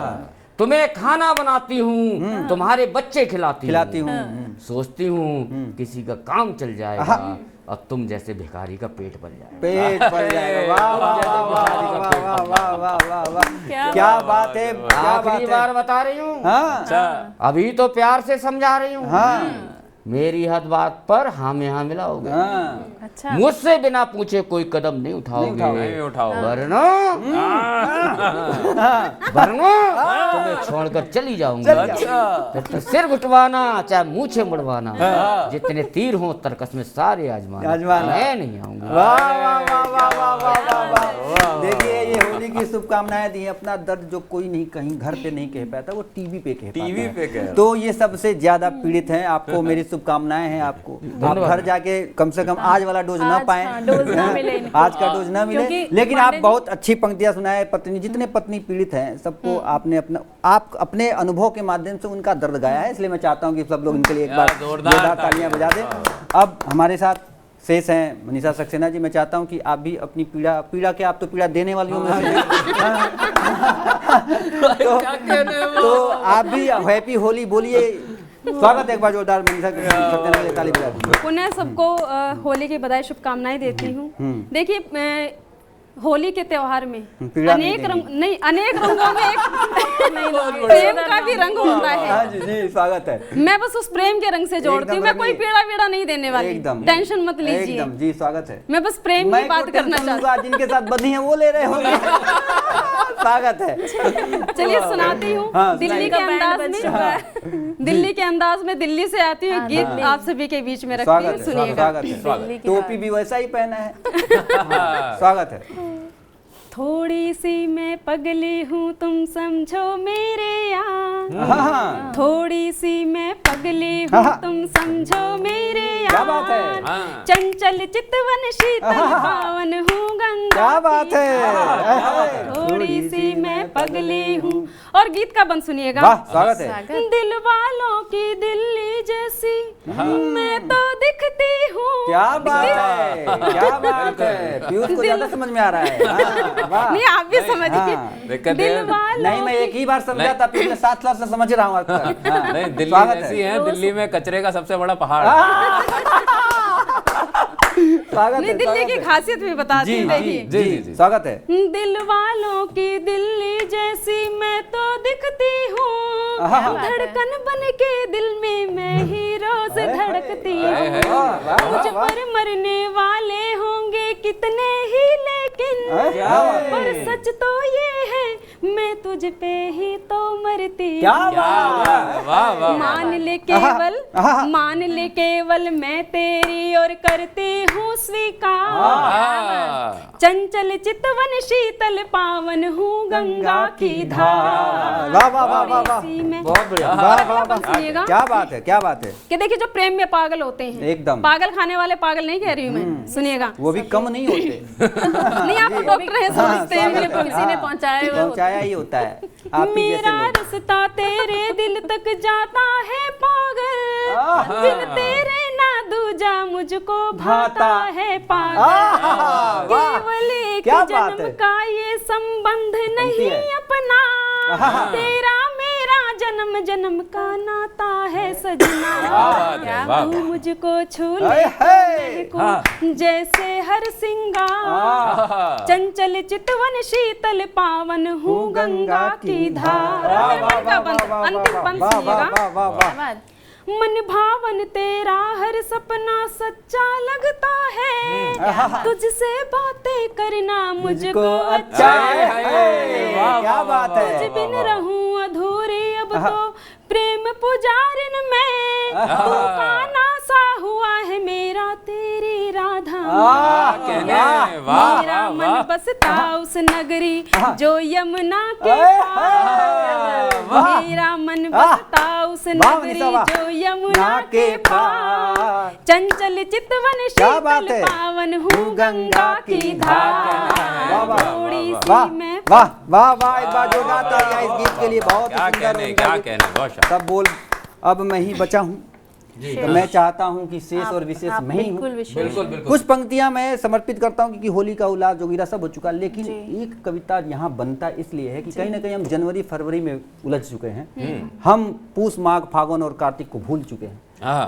तुम्हें खाना बनाती हूँ, तुम्हारे बच्चे खिलाती खिलाती हूँ, हूँ। सोचती हूँ किसी का काम चल जाएगा और तुम जैसे भिखारी का पेट भर जाएगा। पेट भर जाएगा। वाह वाह वाह वाह वाह वाह वाह वाह वाह, क्या बात है, क्या बात आखिरी है। बार बता रही हूँ, हाँ, अच्छा। अभी तो प्यार से समझा रही हूँ। हाँ, मेरी हर बात पर हाँ में हाँ मिलाओगे। हाँ, अच्छा। मुझसे बिना पूछे कोई कदम नहीं उठाओगे, नहीं उठाओ। वरना तुम्हें छोड़कर चली जाऊंगी। अच्छा। फिर तो सिर घुटवाना चाहे मूछे मुड़वाना, जितने तीर हो तरकस में सारे आजमाना, आजमाना। मैं नहीं आऊंगा। वाह वाह वाह वाह वाह वाह वाह वाह। देखिए ये होली की शुभकामनाएं दी हैं। अपना दर्द जो कोई नहीं कहीं घर पे नहीं कह पाता, वो टीवी पे कह पाता टीवी है। पे कह रहा। तो ये सबसे ज्यादा पीड़ित हैं। आपको मेरी शुभकामनाएं हैं। आपको आप घर जाके कम से कम आज वाला डोज ना आज, पाएं, हाँ, डोज ना मिले इनको। आज का डोज ना मिले। क्योंकि लेकिन आप पांडे जी- बहुत अच्छी पंक्तियां सुनाए। पत्नी, जितने पत्नी पीड़ित हैं सबको आपने आप अपने अनुभव के माध्यम से उनका दर्द गाया है, इसलिए मैं चाहता हूँ कि सब लोग इनके लिए एक बार जोरदार जोरदार तालियां बजा दें। अब हमारे साथ शेष हैं मनीषा सक्सेना जी। मैं चाहता हूं कि आप भी अपनी पीड़ा के, आप तो पीड़ा देने वाली में से हैं। तो आप भी हैप्पी होली बोलिए। स्वागत है एक बार जोरदार मनीषा सक्सेना के लिए ताली बजा दीजिए। पुनः सबको होली की बधाई शुभकामनाएं देती हूँ। देखिए होली के त्योहार में पीड़ा नहीं अनेक देनी। रंग नहीं, अनेक रंगों में एक प्रेम का भी रंग होता हाँ है। जी जी, स्वागत है। मैं बस उस प्रेम के रंग से जोड़ती हूँ। मैं कोई पीड़ा वीड़ा नहीं देने वाली, एकदम टेंशन मत लीजिए। एकदम जी, स्वागत है। मैं बस प्रेम की मैं बात कोई करना टेंशन चाहती लूंगा, जिनके साथ बंधी हैं वो ले रहे होंगे। स्वागत है। हूँ। चलिए सुनाती हूँ। हाँ, दिल्ली के सुनाइए। अंदाज बैंड बज चुका में, दिल्ली के अंदाज में दिल्ली से आती हूँ। गीत आप सभी के बीच में रखती हूँ, स्वागत है, सुनिएगा। स्वागत है। दिल्ली की टोपी भी वैसा ही पहना है। स्वागत है। थोड़ी सी मैं पगली हूँ तुम समझो मेरे यार, हाँ, थोड़ी सी मैं पगली हूँ तुम समझो मेरे क्या बात है? यार, हाँ। चंचल चितवन शीतल पावन हूँ गंगा, क्या बात है? थोड़ी सी मैं पगली हूँ। और गीत का बंद सुनिएगा। वाह, स्वागत है। स्वागत। दिल वालों की दिल्ली जैसी मैं तो दिखती हूँ। क्या बात है, क्या बात है। पीयूष को ज्यादा समझ में आ रहा है। हाँ, वाह। नहीं, आप भी समझिए। हाँ। दिक्कत दिल है। वालों नहीं, मैं एक ही बार समझा था, पिछले 7 साल से समझ रहा हूँ अब तक। हाँ, नहीं, दिल्ली स्वागत जैसी है, दिल्ली में कचरे का सबसे बड़ा पहाड़। स्वागत नहीं, है, दिल्ली स्वागत की है। खासियत भी बताती हूँ, देखिए। जी, स्वागत है। दिल वालों की दिल्ली जैसी मैं तो दिखती हूँ, धड़कन बन के दिल में मैं ही रोज धड़कती हूँ। मुझ पर मरने वाले होंगे कितने ही, लेकिन पर सच तो ये है मैं तुझ पे ही तो मरती हूँ। वाह वाह। मान ले केवल मैं तेरी और करती हूँ स्वीकार। चंचल चितवन शीतल पावन हूँ गंगा की धार। वाह वाह वाह वाह वाह, इसी में बहुत बढ़िया। वाह वाह वाह, सुनिएगा। क्या बात है, क्या बात है। कि देखिए जो प्रेम में पागल होते हैं, एकदम। पागल खाने वाले पागल नहीं कह रही हूँ मैं, सुनिएगा। वो भी कम नहीं होते। नहीं, आप डॉक्टर हैं, समझते हैं। स्वागत है। किसी ने पहुंचाया हुआ पहुंचाया ही होता है, आप ही जैसे मेरा लोग। रास्ता तेरे दिल तक जाता है पागल, बिन तेरे ना दूजा मुझको भाता है पागल। केवल एक क्या बात जन्म है। का ये संबंध नहीं अपना, तेरा मेरा जन्म जन्म का नाता है सजना। क्या बात तू है। मुझको छू ले हाय, हाय। महकूं जैसे हर सिंगार। चंचल चितवन शीतल पावन हूँ गंगा की धार। अंतिम पंक्ति वाह वाह सुनिएगा। वाह वाह वाह। मन भावन तेरा हर सपना सच्चा लगता है, तुझसे बातें करना मुझको अच्छा है। क्या बात है। तुझ बिन रहूं अधूरी अब तो प्रेम पुजारिन में, तू काना सा हुआ है मेरा तेरी राधा। कहने, वाह मेरा वाह मन वाह। बसता उस नगरी जो यमुना के पार। मेरा मन बसता उस नगरी जो यमुना के पार। चंचल चितवन शीतल पावन हूँ गंगा की धार। थोड़ी सी मैं वाह वाह वाह, एक बार जोरदार तालियां इस गीत के लिए। बहुत क्या सुंदर, कहने, क्या कहने, बहुत शानदार। सब बोल। अब मैं ही बचा हूँ, तो मैं चाहता हूँ कि शेष और विशेष मैं ही हूँ। बिल्कुल विशेष। बिल्कुल बिल्कुल। कुछ पंक्तियां मैं समर्पित करता हूँ क्योंकि होली का उल्लास जोगिरा सब हो चुका, लेकिन एक कविता यहाँ बनता इसलिए है कि कहीं ना कहीं हम जनवरी फरवरी में उलझ चुके हैं, हम पूस माघ फागुन और कार्तिक को भूल चुके हैं।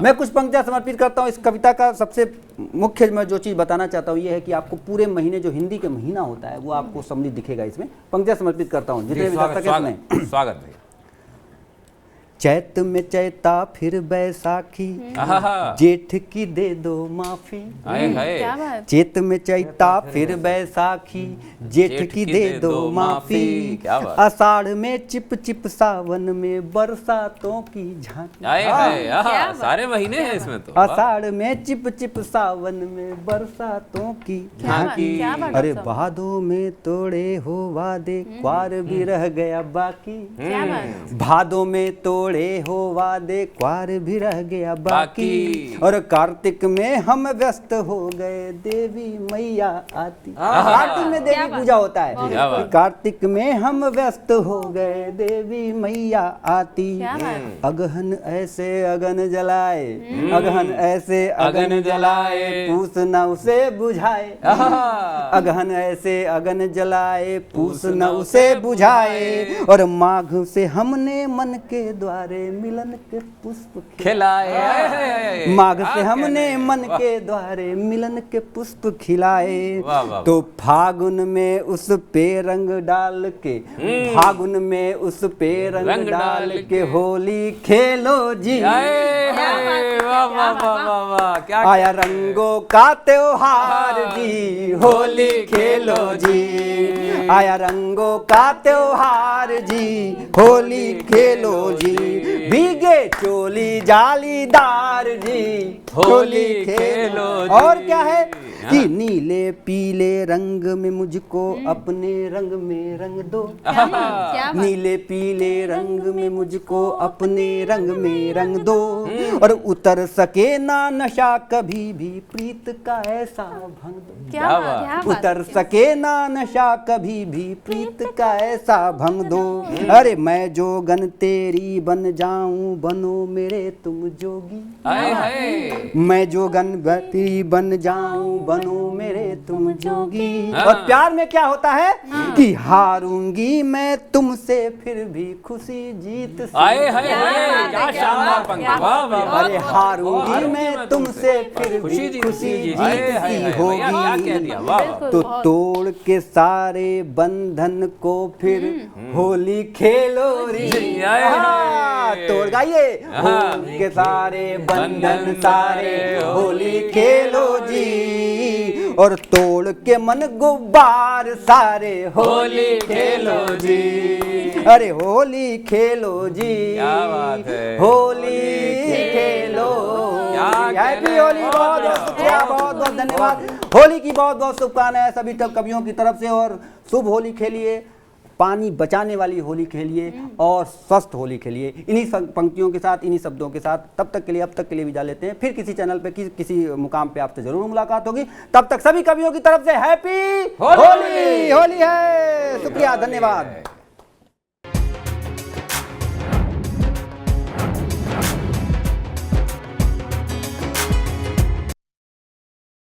मैं कुछ पंक्तियां समर्पित करता हूँ। इस कविता का सबसे मुख्य मैं जो चीज़ बताना चाहता हूँ ये है कि आपको पूरे महीने जो हिंदी के महीना होता है वो आपको सम्मिलित दिखेगा। इसमें पंक्तियां समर्पित करता हूँ, जितने भी दर्शक हैं सुने। स्वागत भैया। चैत में चैता फिर बैसाखी, जेठ की दे दो माफी। क्या बात। चैत में चैता फिर बैसाखी, जेठ की दे दो माफी। क्या बात। आषाढ़ में चिप चिप सावन में बरसातों की झांकी। सारे महीने हैं इसमें तो। आषाढ़ में चिप चिप सावन में बरसातों की झांकी। क्या बात। अरे भादों में तोड़े हो वादे, क्वार भी रह गया बाकी। क्या बात। भादों में तोड़े हो वादे, क्वार भी रह गया बाकी। और कार्तिक में हम व्यस्त हो गए, देवी मैया आती। कार्तिक में देवी पूजा होता है। कार्तिक में हम व्यस्त हो गए, देवी मैया आती। अगहन ऐसे अगन जलाए, अगहन ऐसे अगन जलाए, पूस न उसे बुझाए। अगहन ऐसे अगन जलाए, पूस न उसे बुझाए। और माघ से हमने मन के द्वारे मिलन के पुष्प खिलाए। माघ से हमने मन के द्वारे मिलन के पुष्प खिलाए। तो फागुन में उस पे रंग डाल के, फागुन में उस पे रंग डाल के होली खेलो जी। आया रंगों का त्योहार जी, होली खेलो जी। आया रंगों का त्योहार जी, होली खेलो जी। भीगे चोली जालीदार जी, होली खेलो जी। और क्या है कि नीले पीले रंग में मुझको अपने रंग में रंग दो। नीले पीले रंग में मुझको अपने रंग में रंग दो। और उतर सके ना नशा कभी भी प्रीत का ऐसा भंग दो। क्या उतर सके ना नशा कभी भी प्रीत का ऐसा भंग दो। अरे मैं जोगन तेरी बन जाऊं, बनो मेरे तुम जोगी। मैं जो गणपति बन जाऊं बनूं मेरे तुम जोगी। और प्यार में क्या होता है कि हारूंगी मैं तुमसे फिर भी खुशी जीत से। आए हाय हाय, क्या शानदार पंक्ति, वाह वाह। अरे हारूंगी मैं तुमसे फिर भी खुशी जीत सी होगी। तो तोड़ के सारे बंधन को फिर होली खेलो रे। तोड़ गाइए, होली के सारे बंधन सारे होली खेलो जी। और तोड़ के मन गुब्बार सारे होली खेलो जी। अरे होली खेलो जी, क्या बात है, होली खेलो। हैप्पी होली, बहुत बहुत शुक्रिया, बहुत बहुत धन्यवाद। होली की बहुत बहुत शुभकामनाएं सभी कवियों की तरफ से। और शुभ होली खेलिए, पानी बचाने वाली होली खेलिए और स्वस्थ होली खेलिए। इन्हीं पंक्तियों के साथ, इन्हीं शब्दों के साथ तब तक के लिए, अब तक के लिए विदा लेते हैं। फिर किसी चैनल पे किसी मुकाम पे आपसे जरूर मुलाकात होगी। तब तक सभी कवियों की तरफ से हैप्पी होली। होली है, शुक्रिया, धन्यवाद।